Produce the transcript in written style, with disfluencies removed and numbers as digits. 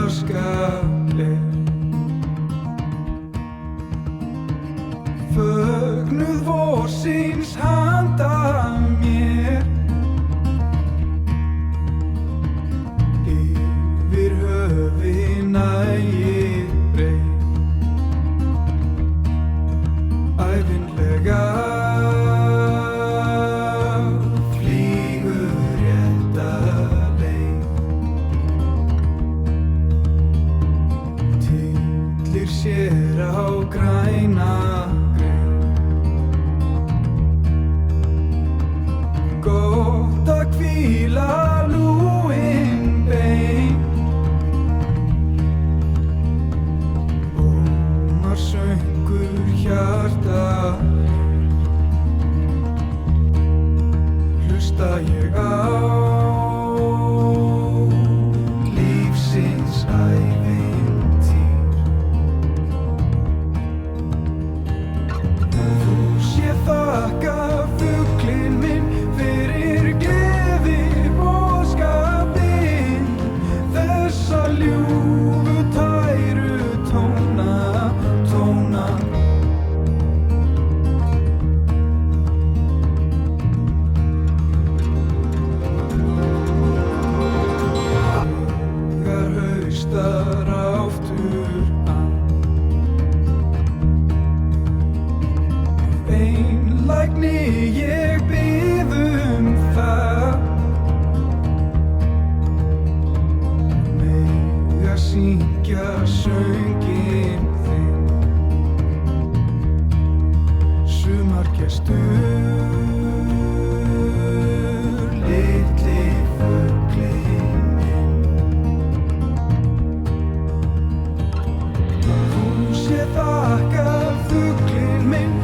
fjarskaleg. Fögnuð vorsins handa mér, yfir höfin ægir breið. Ævinlega flýgur rétta leið. Tyllir sér á græna gott að hvíla lúin bein. Ómar söngur hjarta, hlusta ég á lífsins ævintýr. Þú sé þakka fuglinn minn fyrir gleði boðskapinn, þessa ljúfu tæru tóna. Þegar haustar aftur að, einlægni ég bið það, mega syngja sönginn þinn. Sumargestur, litli fuglinn minn. Þú sé þakka fuglinn minn